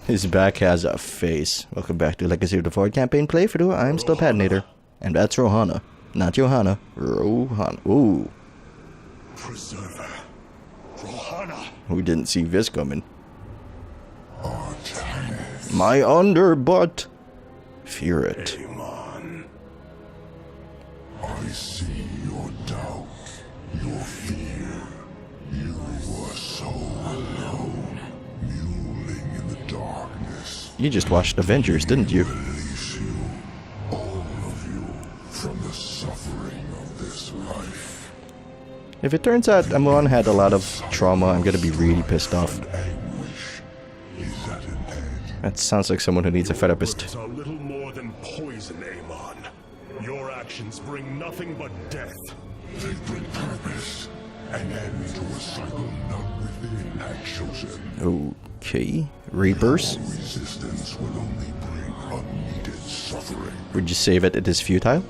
His back has a face. Welcome back to Legacy of the Void campaign playthrough. I'm still Patinator. And that's Rohana. Not Johanna. Rohana. Ooh. Preserver. Rohana. We didn't see this coming. Artanis. My underbutt. Fear it. Amon. I see your doubt, your fear. You were so alone, mewling in the darkness. You just watched Avengers, didn't you? Release you, all of you, from the suffering of this life. If it turns out Amon had a lot of trauma, I'm gonna be really pissed off. Anguish is at an end. That sounds like someone who needs a therapist. Words are little more than poison, Amon. Your actions bring nothing but death. They bring purpose, an end to a cycle none within had chosen. Okay. Reapers? Resistance will only bring unneeded suffering. Would you say that it is futile?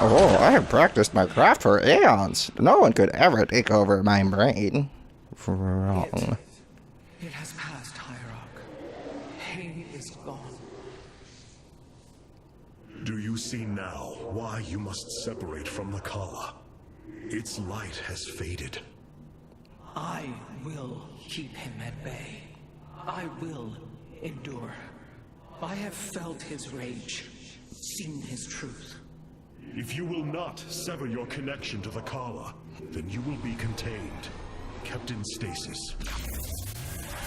Oh, I have practiced my craft for eons. No one could ever take over my brain. Wrong. It has passed, Hierarch. He is gone. Do you see now why you must separate from the Kala? Its light has faded. I will keep him at bay. I will endure. I have felt his rage, seen his truth. If you will not sever your connection to the Kala, then you will be contained, kept in stasis.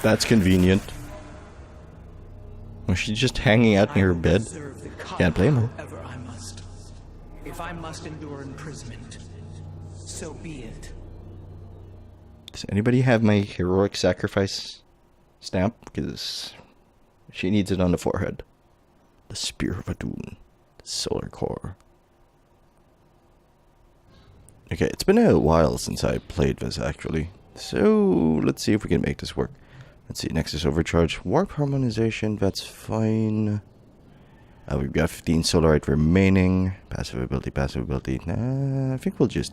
That's convenient. Was she just hanging out near her bed? Can't blame her. However I must. If I must endure imprisonment, so be it. Does anybody have my heroic sacrifice stamp? Because she needs it on the forehead. The Spear of Adun. The Solar Core. Okay, it's been a while since I played this, actually. So, let's see if we can make this work. Let's see, Nexus Overcharge. Warp Harmonization, that's fine. We've got 15 Solarite remaining. Passive ability. Nah, I think we'll just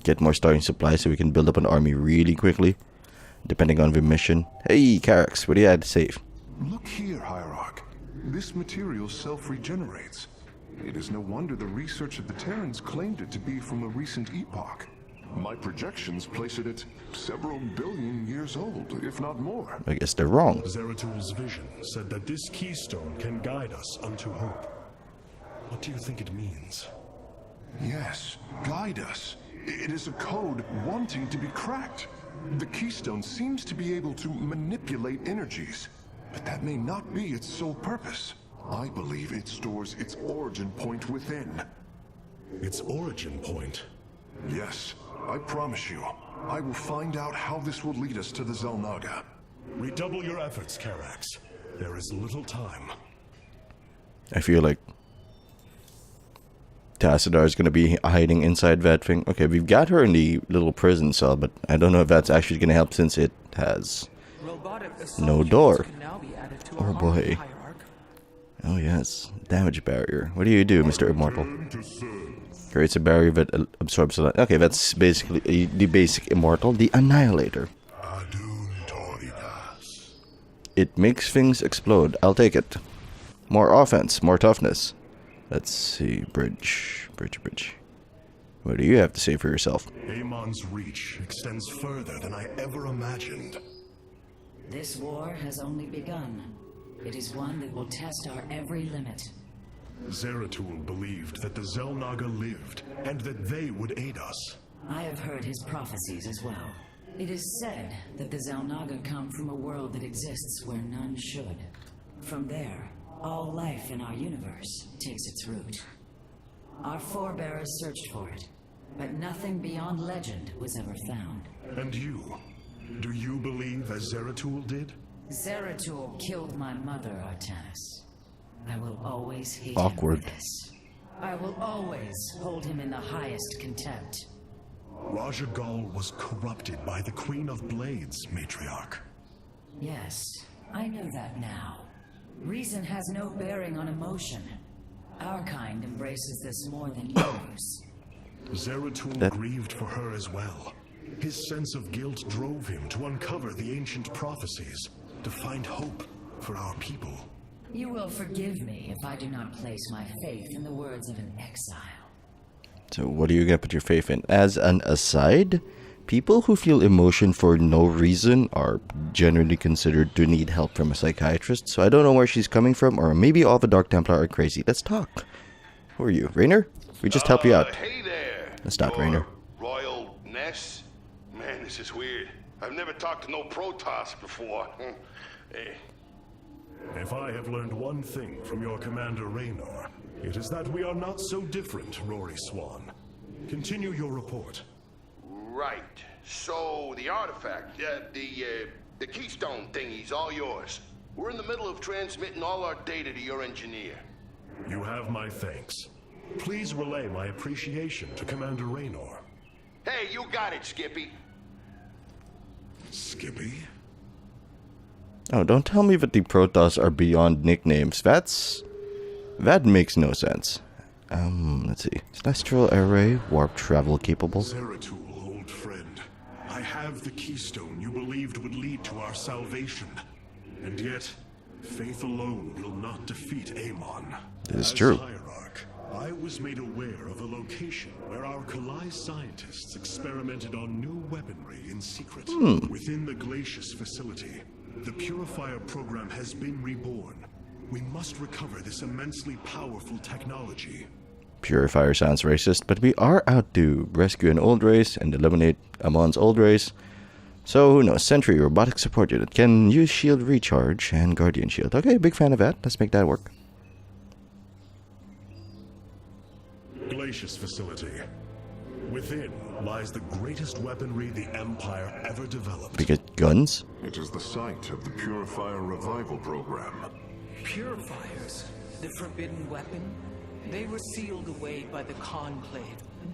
get more starting supplies so we can build up an army really quickly. Depending on the mission. Hey, Carax, what do you have to save? Look here, Hierarch. This material self-regenerates. It is no wonder the research of the Terrans claimed it to be from a recent epoch. My projections place it at several billion years old, if not more. I guess they're wrong. Zeratul's vision said that this keystone can guide us unto hope. What do you think it means? Yes, guide us. It is a code wanting to be cracked. The keystone seems to be able to manipulate energies, but that may not be its sole purpose. I believe it stores its origin point within. Its origin point? Yes, I promise you, I will find out how this will lead us to the Xel'Naga. Redouble your efforts, Carax. There is little time. I feel like Tassadar is going to be hiding inside that thing. Okay, we've got her in the little prison cell, but I don't know if that's actually going to help since it has no door. Oh boy. Oh yes, damage barrier. What do you do, Mr. Immortal? Creates a barrier that absorbs a lot. Okay, that's basically the basic Immortal, the Annihilator. It makes things explode. I'll take it. More offense, more toughness. Let's see, bridge. What do you have to say for yourself? Amon's reach extends further than I ever imagined. This war has only begun. It is one that will test our every limit. Zeratul believed that the Xel'Naga lived, and that they would aid us. I have heard his prophecies as well. It is said that the Xel'Naga come from a world that exists where none should. From there, all life in our universe takes its root. Our forebears searched for it, but nothing beyond legend was ever found. And you? Do you believe as Zeratul did? Zeratul killed my mother, Artanis. I will always hate him for this. I will always hold him in the highest contempt. Raja Gal was corrupted by the Queen of Blades, Matriarch. Yes, I know that now. Reason has no bearing on emotion. Our kind embraces this more than yours. Zeratul grieved for her as well. His sense of guilt drove him to uncover the ancient prophecies, to find hope for our people. You will forgive me if I do not place my faith in the words of an exile. So what do you get put your faith in? As an aside, people who feel emotion for no reason are generally considered to need help from a psychiatrist, so I don't know where she's coming from, or maybe all the Dark Templar are crazy. Let's talk. Who are you, Raynor? We just help you out. Hey there. Let's not, Raynor. Royal Ness? Man, this is weird. I've never talked to no Protoss before. Hey. If I have learned one thing from your commander Raynor, it is that we are not so different, Rory Swan. Continue your report. Right. So, the artifact, the keystone thingy's all yours. We're in the middle of transmitting all our data to your engineer. You have my thanks. Please relay my appreciation to Commander Raynor. Hey, you got it, Skippy. Skippy? Oh, don't tell me that the Protoss are beyond nicknames. That makes no sense. Let's see. Celestial array, warp travel capable. Zeratul, old friend. I have the keystone you believed would lead to our salvation. And yet, faith alone will not defeat Amon. This is true. As Hierarch, I was made aware of a location where our Kalai scientists experimented on new weaponry in secret. Within the Glacius facility, the Purifier program has been reborn. We must recover this immensely powerful technology. Purifier sounds racist, but we are out to rescue an old race and eliminate Amon's old race. So, who knows? Sentry robotic support unit can use shield recharge and guardian shield. Okay, big fan of that. Let's make that work. Glacius facility. Within lies the greatest weaponry the Empire ever developed. We get guns? It is the site of the Purifier Revival Program. Purifiers, the forbidden weapon, they were sealed away by the Conclave,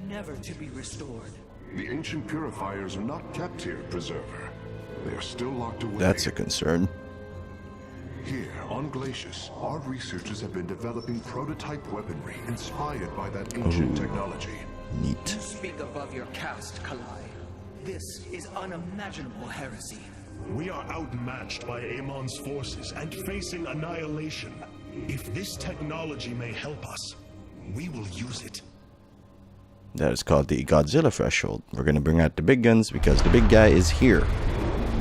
never to be restored. The ancient purifiers are not kept here, Preserver. They are still locked away. That's a concern. Here, on Glacius, our researchers have been developing prototype weaponry inspired by that ancient technology. Neat. You speak above your caste, Kalai. This is unimaginable heresy. We are outmatched by Amon's forces and facing annihilation. If this technology may help us, we will use it. That is called the Godzilla threshold. We're gonna bring out the big guns because the big guy is here.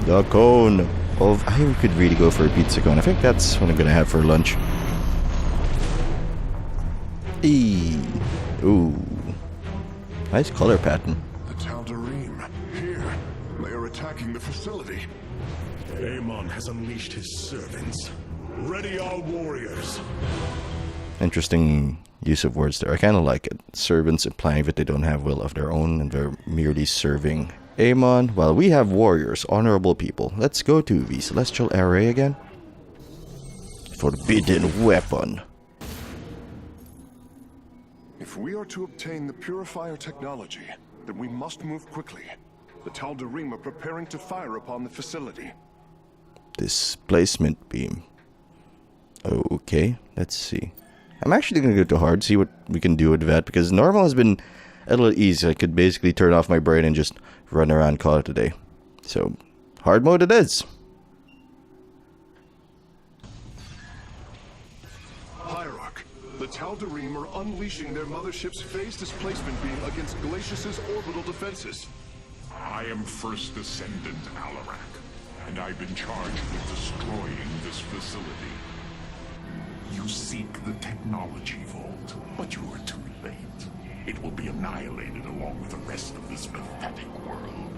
The cone of... I could really go for a pizza cone. I think that's what I'm gonna have for lunch. Eee. Ooh. Nice color pattern. The Tal'Darim, here. They are attacking the facility. Amon has unleashed his servants. Ready our warriors. Interesting use of words there. I kind of like it. Servants implying that they don't have will of their own and they're merely serving Amon, while we have warriors, honorable people. Let's go to the Celestial Array again. Forbidden weapon. If we are to obtain the Purifier technology, then we must move quickly. The Tal'Darim are preparing to fire upon the facility. Displacement beam. Okay, let's see. I'm actually going to go to hard, see what we can do with that, because normal has been a little easy. I could basically turn off my brain and just run around, call it a day. So, hard mode it is. Hierarch, the Tal'Darim are unleashing their mothership's phase displacement beam against Glacius's orbital defenses. I am First Descendant Alarak, and I've been charged with destroying this facility. You seek the technology vault, but you are too late. It will be annihilated along with the rest of this pathetic world.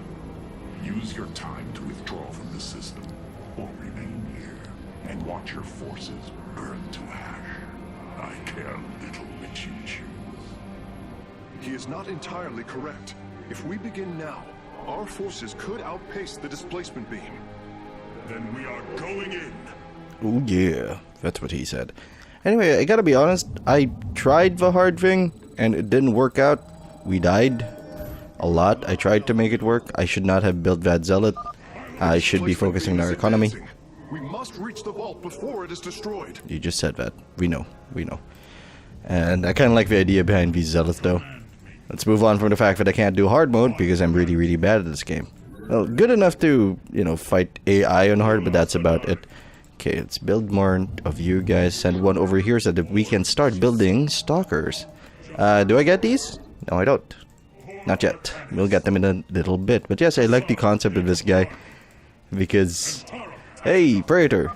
Use your time to withdraw from the system, or remain here, and watch your forces burn to ash. I care little which you choose. He is not entirely correct. If we begin now, our forces could outpace the displacement beam. Then we are going in. Oh yeah, that's what he said. Anyway, I gotta be honest, I tried the hard thing, and it didn't work out. We died a lot. I tried to make it work. I should not have built that zealot. I should be focusing on our economy. We must reach the vault before it is destroyed. You just said that. We know. We know. And I kind of like the idea behind these zealots, though. Let's move on from the fact that I can't do hard mode because I'm really, really bad at this game. Well, good enough to, you know, fight AI on hard, but that's about it. Okay, let's build more of you guys. Send one over here so that we can start building stalkers. Do I get these? No, I don't. Not yet. We'll get them in a little bit. But yes, I like the concept of this guy. Because... Hey, Praetor!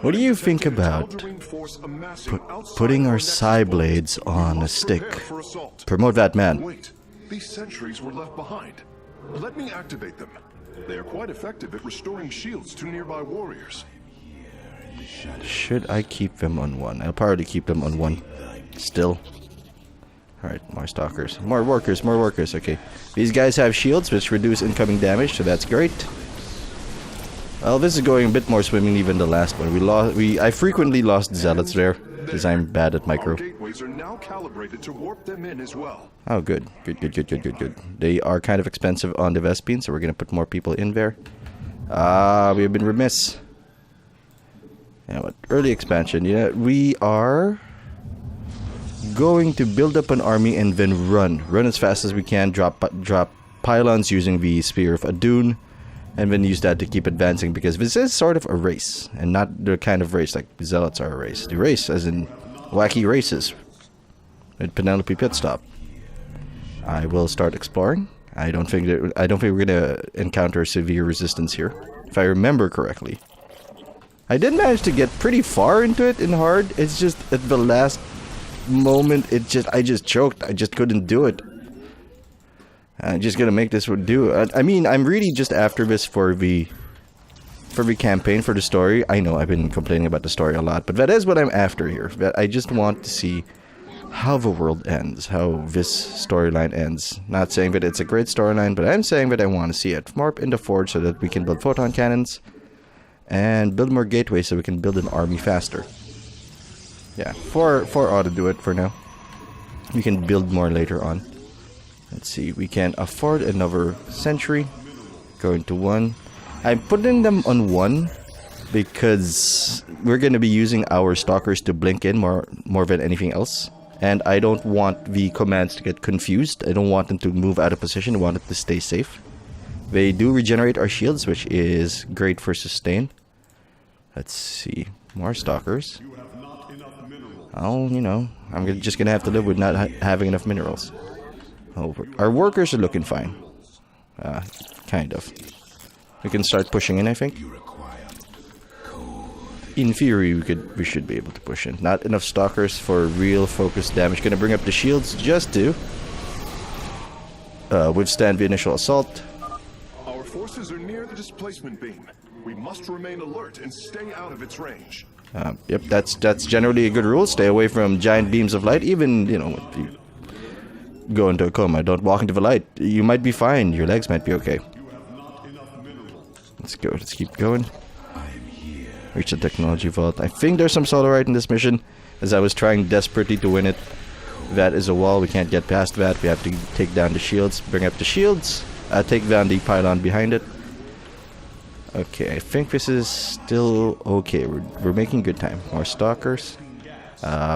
What do you think about putting our psi blades on a stick? Promote that man. Wait, these sentries were left behind. Let me activate them. They are quite effective at restoring shields to nearby warriors. Should I keep them on one? I'll probably keep them on one. Still. Alright, more stalkers. More workers, more workers. Okay. These guys have shields which reduce incoming damage, so that's great. Well, this is going a bit more swimmingly than the last one. I frequently lost zealots there because I'm bad at micro. Gateways are now calibrated to warp them in as well. Oh, good. Good. They are kind of expensive on the Vespine, so we're gonna put more people in there. We have been remiss. Yeah, what? Early expansion. Yeah, we are going to build up an army and then run as fast as we can. Drop pylons using the Spear of Adun. And then use that to keep advancing, because this is sort of a race, and not the kind of race like zealots are a race. The race, as in wacky races, with Penelope Pitstop. I will start exploring. I don't think we're gonna encounter severe resistance here, if I remember correctly. I did manage to get pretty far into it in hard. It's just at the last moment, I just choked. I just couldn't do it. I'm just gonna make this do. I mean, I'm really just after this for the campaign, for the story. I know I've been complaining about the story a lot, but that is what I'm after here. That I just want to see how the world ends, how this storyline ends. Not saying that it's a great storyline, but I'm saying that I want to see it more up in the forge so that we can build photon cannons and build more gateways so we can build an army faster. Yeah, 4 ought to do it for now. We can build more later on. Let's see, we can afford another sentry. Going to 1. I'm putting them on 1 because we're going to be using our stalkers to blink in more than anything else. And I don't want the commands to get confused. I don't want them to move out of position. I want it to stay safe. They do regenerate our shields, which is great for sustain. Let's see, more stalkers. Oh, you know, I'm just going to have to live with not having enough minerals. Oh, our workers are looking fine. Kind of. We can start pushing in, I think. In theory, we should be able to push in. Not enough stalkers for real focused damage. Gonna bring up the shields just to withstand the initial assault. Our forces are near the displacement beam. We must remain alert and stay out of its range. Yep, that's generally a good rule. Stay away from giant beams of light. Even, you know, if you go into a coma, don't walk into the light. You might be fine. Your legs might be okay. Let's go. Let's keep going. Reach the technology vault. I think there's some solarite in this mission, as I was trying desperately to win it. That is a wall. We can't get past that. We have to take down the shields. Bring up the shields. Take down the pylon behind it. Okay, I think this is still okay. We're making good time. More stalkers.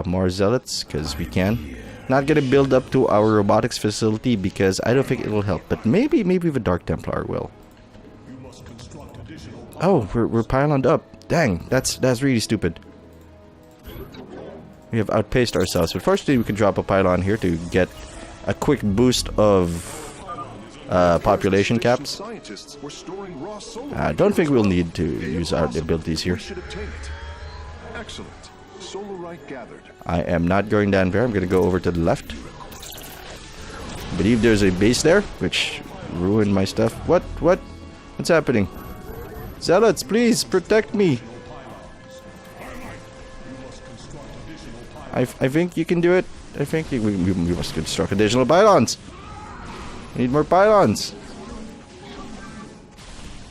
More zealots, because we can. Not gonna build up to our robotics facility because I don't think it will help. But maybe the Dark Templar will. Oh, we're pyloned up. Dang, that's really stupid. We have outpaced ourselves. But fortunately, we can drop a pylon here to get a quick boost of population caps. I don't think we'll need to use our abilities here. Excellent. Solarite gathered. I am not going down there. I'm going to go over to the left. I believe there's a base there, which ruined my stuff. What? What's happening? Zealots, please protect me. I think you can do it. I think we must construct additional pylons. We need more pylons.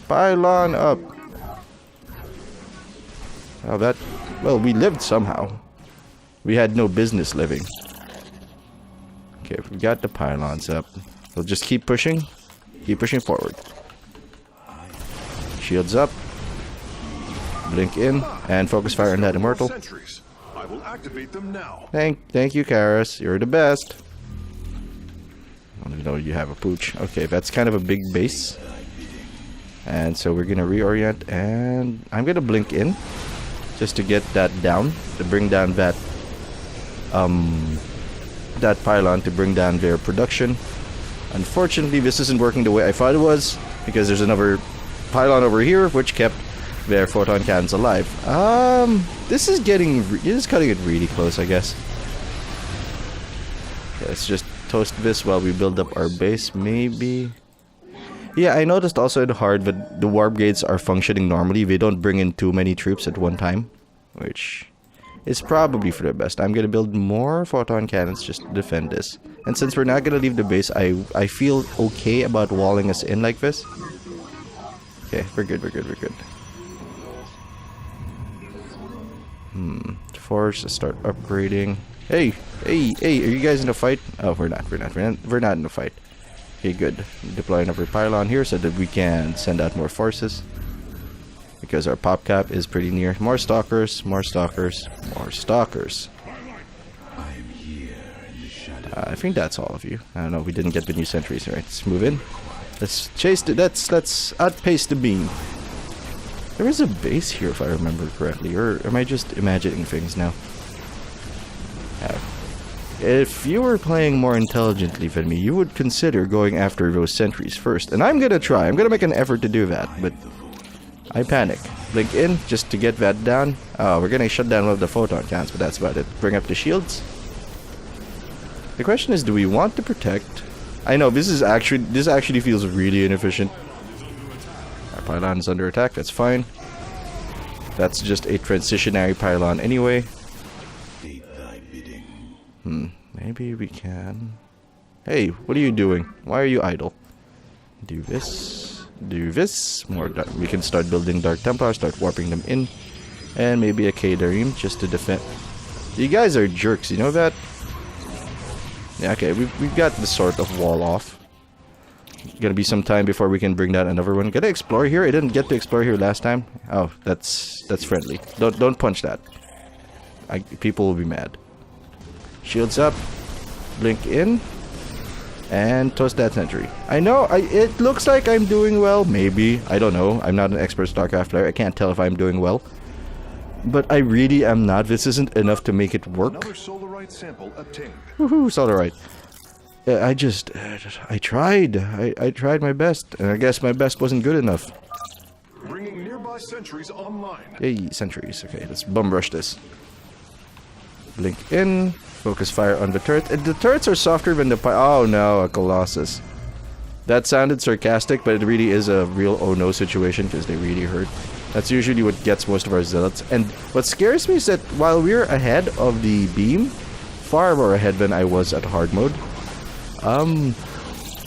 Pylon up. Oh, well, we lived somehow. We had no business living. Okay, we got the pylons up. We'll just keep pushing. Keep pushing forward. Shields up. Blink in and focus fire on that immortal. Sentries. I will activate them now. Thank you, Karis. You're the best. I don't even know you have a pooch. Okay, that's kind of a big base. And so we're gonna reorient, and I'm gonna blink in just to get that down, to bring down that that pylon, to bring down their production. Unfortunately, this isn't working the way I thought it was, because there's another pylon over here which kept their photon cannons alive. This is cutting it really close, I guess. Okay, let's just toast this while we build up our base, maybe. Yeah, I noticed also in hard that the warp gates are functioning normally. They don't bring in too many troops at one time, which is probably for the best. I'm gonna build more photon cannons just to defend this. And since we're not gonna leave the base, I feel okay about walling us in like this. Okay, we're good. Force, start upgrading. Hey, are you guys in a fight? Oh, we're not in a fight. Okay, good. Deploy another pylon here so that we can send out more forces. Because our pop cap is pretty near. More stalkers. I think that's all of you. I don't know, we didn't get the new sentries, right? Let's move in. Let's chase the, let's outpace the beam. There is a base here if I remember correctly, or am I just imagining things now? If you were playing more intelligently than me, you would consider going after those sentries first. And I'm gonna try. I'm gonna make an effort to do that, but I panic. Blink in just to get that down. Oh, we're gonna shut down one of the photon cannons, but that's about it. Bring up the shields. The question is, do we want to protect? I know this actually feels really inefficient. Our pylon is under attack. That's fine. That's just a transitionary pylon anyway. Maybe we can. Hey, what are you doing? Why are you idle? Do this. More. We can start building Dark Templar, start warping them in. And maybe a Kadarim just to defend. You guys are jerks, you know that? Yeah, okay, we've got the sort of wall off. Gonna be some time before we can bring down another one. Gonna explore here? I didn't get to explore here last time. Oh, that's friendly. Don't punch that. People will be mad. Shields up. Blink in. And toast that sentry. I know, it looks like I'm doing well. Maybe. I don't know. I'm not an expert Starcraft player. I can't tell if I'm doing well. But I really am not. This isn't enough to make it work. Another solarite sample obtained. Woohoo, solarite. I tried. I tried my best. And I guess my best wasn't good enough. Bringing nearby sentries online. Yay, sentries. Okay, let's bum rush this. Blink in. Focus fire on the turret. The turrets are softer than the oh no, a Colossus. That sounded sarcastic, but it really is a real oh no situation because they really hurt. That's usually what gets most of our zealots. And what scares me is that while we're ahead of the beam, far more ahead than I was at hard mode,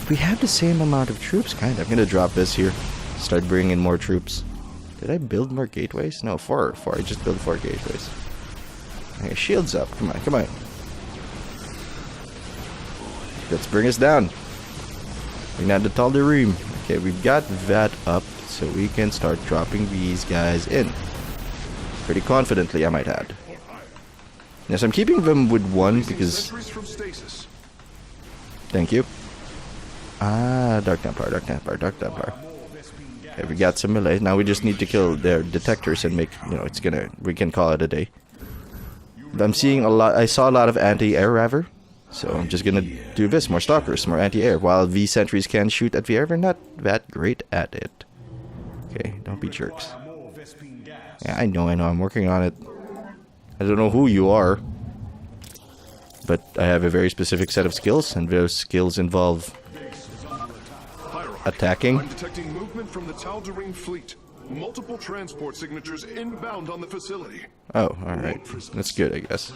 we have the same amount of troops, kind of. I'm gonna drop this here. Start bringing in more troops. Did I build more gateways? No, four. I just built 4 gateways. Okay, shields up. Come on. Let's bring us down. Bring down the Tal'Darim. Okay, we've got that up, so we can start dropping these guys in. Pretty confidently, I might add. Yes, I'm keeping them with 1 because... Thank you. Dark Templar. Okay, we got some melee. Now we just need to kill their detectors and make, we can call it a day. I'm seeing I saw a lot of anti-air rather. So I'm just gonna do this, more stalkers, more anti-air. While these sentries can shoot at the air, they're not that great at it. Okay, don't be jerks. Yeah, I know, I'm working on it. I don't know who you are. But I have a very specific set of skills, and those skills involve attacking. I'm detecting movement from the Tal'Darim fleet. Multiple transport signatures inbound on the facility. Oh, alright. That's good, I guess.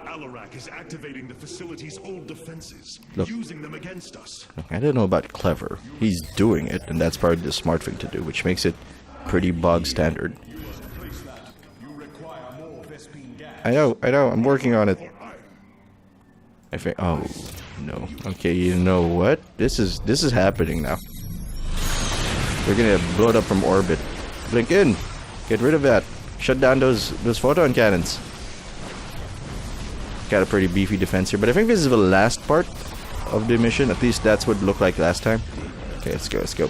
Alarak is activating the facility's old defenses, using them against us. I don't know about clever. He's doing it, and that's probably the smart thing to do, which makes it pretty bog standard. I know, I'm working on it. I think, oh, no. Okay, you know what? This is happening now. We're gonna blow it up from orbit. Blink in! Get rid of that. Shut down those photon cannons. Got a pretty beefy defense here, but I think this is the last part of the mission. At least that's what it looked like last time. Okay, let's go, let's go.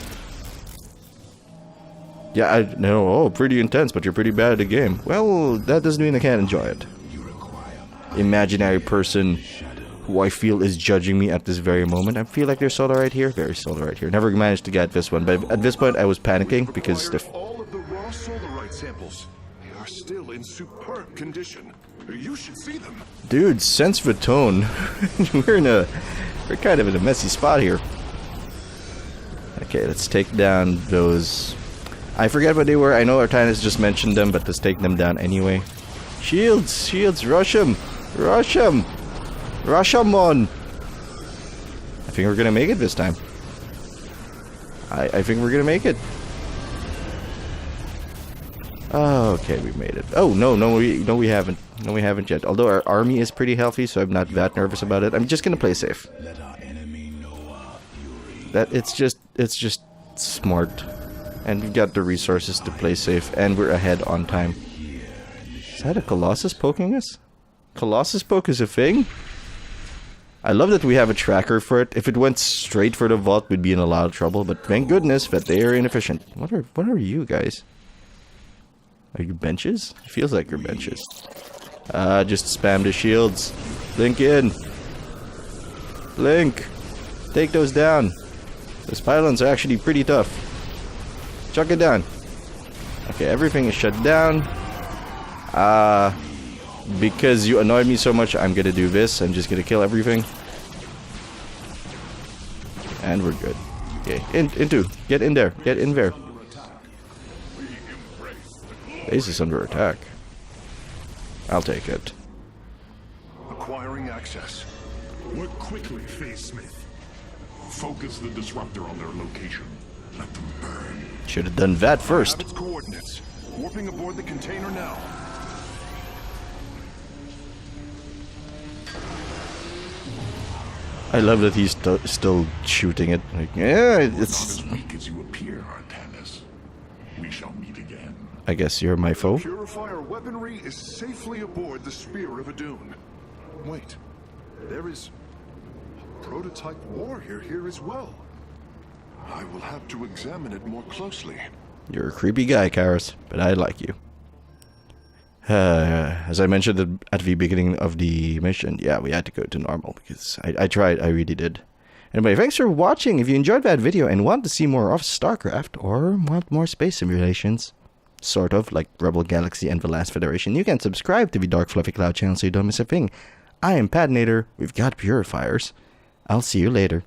Yeah, I know. Oh, pretty intense, but you're pretty bad at the game. Well, that doesn't mean I can't enjoy it. Imaginary person who I feel is judging me at this very moment. I feel like they're solo right here. Very solo right here. Never managed to get this one, but at this point I was panicking because the... all of the raw solarite samples. They are still in superb condition. You should see them. Dude, sense the tone. We're kind of in a messy spot here. Okay, let's take down those... I forget what they were. I know Artanis just mentioned them, but let's take them down anyway. Shields! Shields! Rush them! Rush them! Rush them on! I think we're gonna make it this time. I think we're gonna make it. Oh, okay, we made it. Oh, no, we haven't. No, we haven't yet. Although our army is pretty healthy, so I'm not that nervous about it. I'm just gonna play safe. That it's just smart. And we've got the resources to play safe, and we're ahead on time. Is that a Colossus poking us? Colossus poke is a thing? I love that we have a tracker for it. If it went straight for the vault, we'd be in a lot of trouble, but thank goodness that they are inefficient. What are you guys? Are you benches? It feels like you're benches. Just spam the shields. Blink in. Blink. Take those down. Those pylons are actually pretty tough. Chuck it down. Okay, everything is shut down. Because you annoyed me so much, I'm gonna do this. I'm just gonna kill everything. And we're good. Okay, get in there. Get in there. Base is under attack. I'll take it. Acquiring access. Work quickly, Phase Smith. Focus the disruptor on their location. Let them burn. Should have done that first. Have its coordinates. Warping aboard the container now. I love that he's still shooting it. Like, yeah, it's... Not as weak as you appear, Artanis. We shall meet again. I guess you're my foe. Purifier weaponry is safely aboard the Spear of Adun. Wait, there is a prototype warrior here as well. I will have to examine it more closely. You're a creepy guy, Karis, but I like you. As I mentioned at the beginning of the mission, yeah, we had to go to normal because I tried, I really did. Anyway, thanks for watching. If you enjoyed that video and want to see more of StarCraft or want more space simulations, sort of like Rebel Galaxy and the Last Federation, you can subscribe to the Dark Fluffy Cloud channel so you don't miss a thing. I am Padnator. We've got purifiers. I'll see you later.